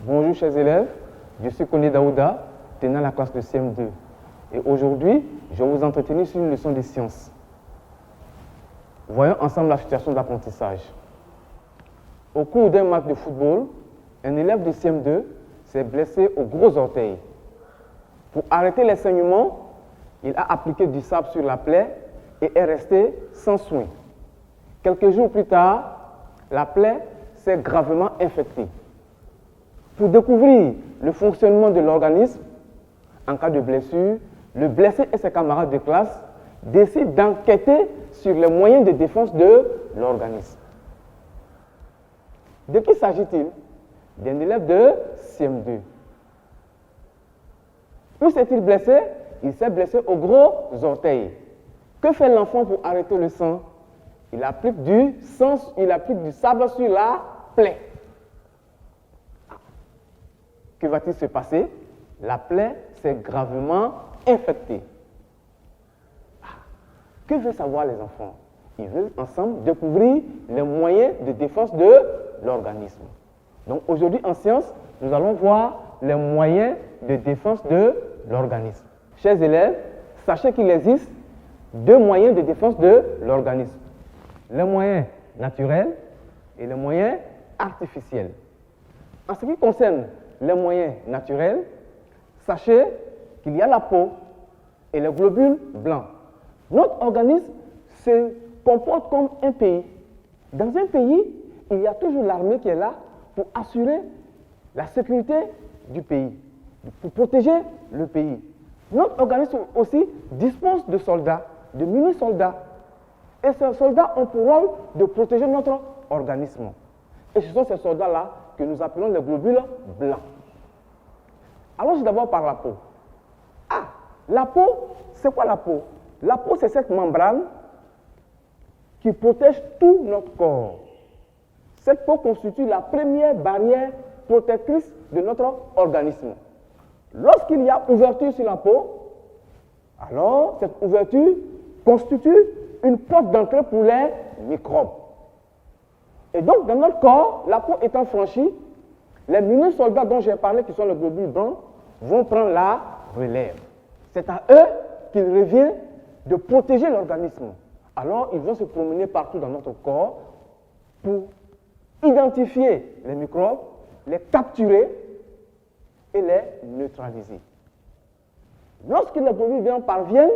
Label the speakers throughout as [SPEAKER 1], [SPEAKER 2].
[SPEAKER 1] Bonjour chers élèves, je suis Koné Daouda, tenant la classe de CM2. Et aujourd'hui, je vais vous entretenir sur une leçon de sciences. Voyons ensemble la situation d'apprentissage. Au cours d'un match de football, un élève de CM2 s'est blessé au gros orteil. Pour arrêter les saignements, il a appliqué du sable sur la plaie et est resté sans soin. Quelques jours plus tard, la plaie s'est gravement infectée. Pour découvrir le fonctionnement de l'organisme, en cas de blessure, le blessé et ses camarades de classe décident d'enquêter sur les moyens de défense de l'organisme. De qui s'agit-il? D'un élève de CM2. Où s'est-il blessé? Il s'est blessé au gros orteil. Que fait l'enfant pour arrêter le sang? Il applique du sable sur la plaie. Que va-t-il se passer? La plaie s'est gravement infectée. Que veulent savoir les enfants? Ils veulent ensemble découvrir les moyens de défense de l'organisme. Donc aujourd'hui en sciences, nous allons voir les moyens de défense de l'organisme. Chers élèves, sachez qu'il existe deux moyens de défense de l'organisme. Les moyens naturels et les moyens artificiels. En ce qui concerne les moyens naturels, sachez qu'il y a la peau et les globules blancs. Notre organisme se comporte comme un pays. Dans un pays, il y a toujours l'armée qui est là pour assurer la sécurité du pays, pour protéger le pays. Notre organisme aussi dispose de soldats, de mini-soldats. Et ces soldats ont pour rôle de protéger notre organisme. Et ce sont ces soldats-là que nous appelons les globules blancs. Allons d'abord par la peau. La peau, c'est quoi la peau? La peau, c'est cette membrane qui protège tout notre corps. Cette peau constitue la première barrière protectrice de notre organisme. Lorsqu'il y a ouverture sur la peau, alors cette ouverture constitue une porte d'entrée pour les microbes. Et donc, dans notre corps, la peau étant franchie, les mini-soldats dont j'ai parlé, qui sont les globules blancs, vont prendre la relève. C'est à eux qu'il revient de protéger l'organisme. Alors, ils vont se promener partout dans notre corps pour identifier les microbes, les capturer et les neutraliser. Lorsque les globules blancs parviennent,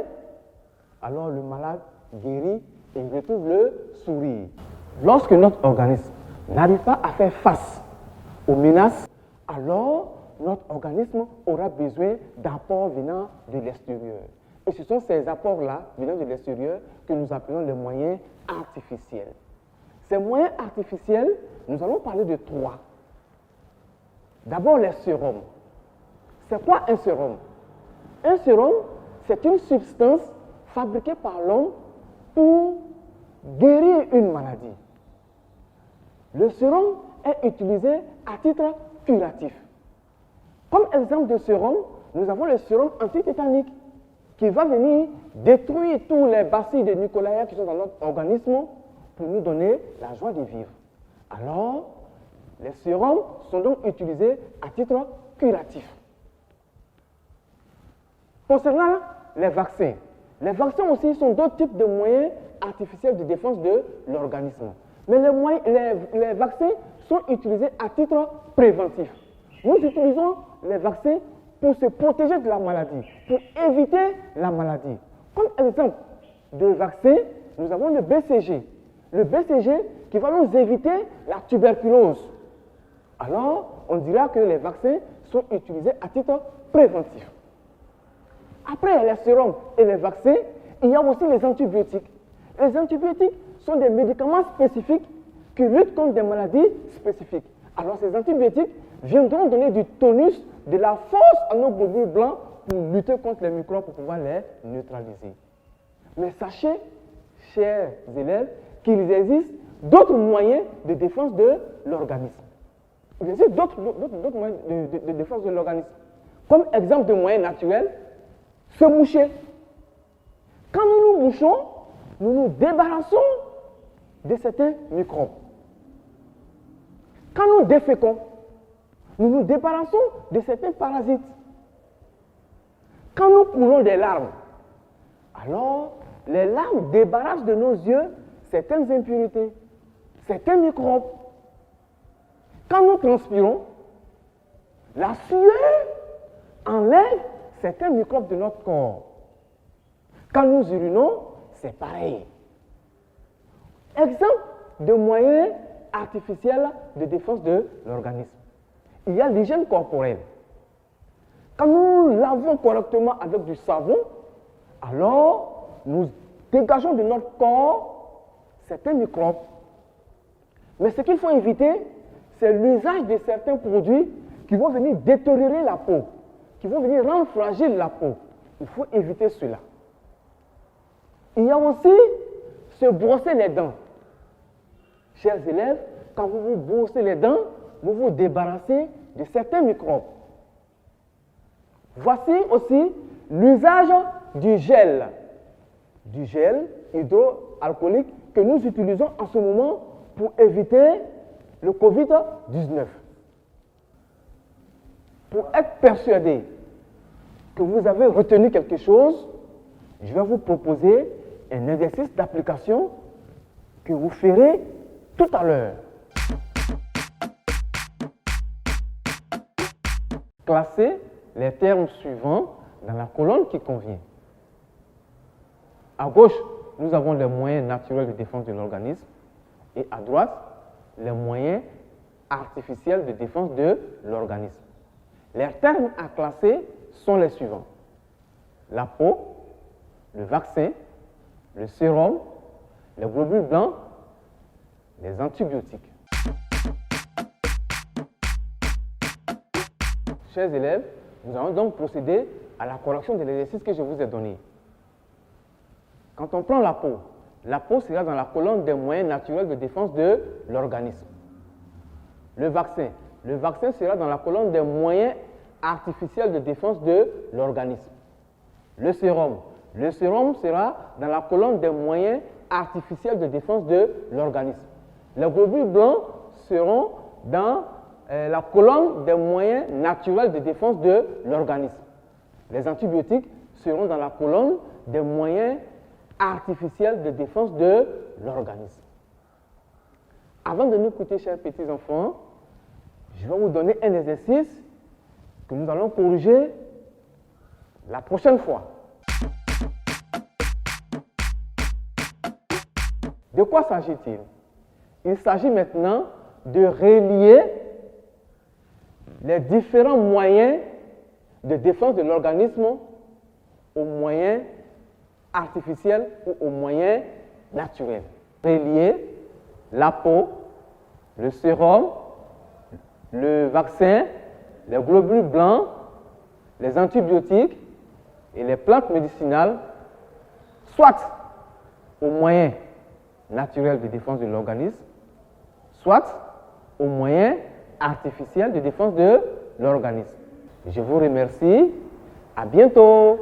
[SPEAKER 1] alors le malade guérit et retrouve le sourire. Lorsque notre organisme n'arrive pas à faire face aux menaces, alors notre organisme aura besoin d'apports venant de l'extérieur. Et ce sont ces apports-là, venant de l'extérieur, que nous appelons les moyens artificiels. Ces moyens artificiels, nous allons parler de trois. D'abord, les sérums. C'est quoi un sérum? Un sérum, c'est une substance fabriquée par l'homme pour guérir une maladie. Le sérum est utilisé à titre curatif. Comme exemple de sérum, nous avons le sérum antitétanique qui va venir détruire tous les bacilles de Nicolas qui sont dans notre organisme pour nous donner la joie de vivre. Alors, les sérums sont donc utilisés à titre curatif. Concernant les vaccins aussi sont d'autres types de moyens artificiels de défense de l'organisme. Mais les vaccins sont utilisés à titre préventif. Nous utilisons les vaccins pour se protéger de la maladie, pour éviter la maladie. Comme exemple de vaccin, nous avons le BCG. Le BCG qui va nous éviter la tuberculose. Alors, on dira que les vaccins sont utilisés à titre préventif. Après les sérums et les vaccins, il y a aussi les antibiotiques. Les antibiotiques sont des médicaments spécifiques qui luttent contre des maladies spécifiques. Alors ces antibiotiques viendront donner du tonus, de la force à nos globules blancs pour lutter contre les microbes, pour pouvoir les neutraliser. Mais sachez, chers élèves, qu'il existe d'autres moyens de défense de l'organisme. Il existe d'autres moyens de défense de l'organisme. Comme exemple de moyens naturels, se moucher. Quand nous nous mouchons, nous nous débarrassons de certains microbes. Quand nous déféquons, nous nous débarrassons de certains parasites. Quand nous coulons des larmes, alors les larmes débarrassent de nos yeux certaines impuretés, certains microbes. Quand nous transpirons, la sueur enlève certains microbes de notre corps. Quand nous urinons, c'est pareil. Exemple de moyens artificiels de défense de l'organisme. Il y a l'hygiène corporelle. Quand nous lavons correctement avec du savon, alors nous dégageons de notre corps certains microbes. Mais ce qu'il faut éviter, c'est l'usage de certains produits qui vont venir détériorer la peau, qui vont venir rendre fragile la peau. Il faut éviter cela. Il y a aussi se brosser les dents. Chers élèves, quand vous vous brossez les dents, vous vous débarrassez de certains microbes. Voici aussi l'usage du gel hydroalcoolique que nous utilisons en ce moment pour éviter le Covid-19. Pour être persuadé que vous avez retenu quelque chose, je vais vous proposer un exercice d'application que vous ferez tout à l'heure. Classez les termes suivants dans la colonne qui convient. À gauche, nous avons les moyens naturels de défense de l'organisme et à droite, les moyens artificiels de défense de l'organisme. Les termes à classer sont les suivants. La peau, le vaccin, le sérum, les globules blancs, les antibiotiques. Chers élèves, nous allons donc procéder à la correction de l'exercice que je vous ai donné. Quand on prend la peau sera dans la colonne des moyens naturels de défense de l'organisme. Le vaccin sera dans la colonne des moyens artificiels de défense de l'organisme. Le sérum sera dans la colonne des moyens artificiels de défense de l'organisme. Les globules blancs seront dans la colonne des moyens naturels de défense de l'organisme. Les antibiotiques seront dans la colonne des moyens artificiels de défense de l'organisme. Avant de nous quitter, chers petits enfants, je vais vous donner un exercice que nous allons corriger la prochaine fois. De quoi s'agit-il? Il s'agit maintenant de relier les différents moyens de défense de l'organisme aux moyens artificiels ou aux moyens naturels. Relier la peau, le sérum, le vaccin, les globules blancs, les antibiotiques et les plantes médicinales, soit aux moyens naturels de défense de l'organisme, soit aux moyens artificiels de défense de l'organisme. Je vous remercie. À bientôt.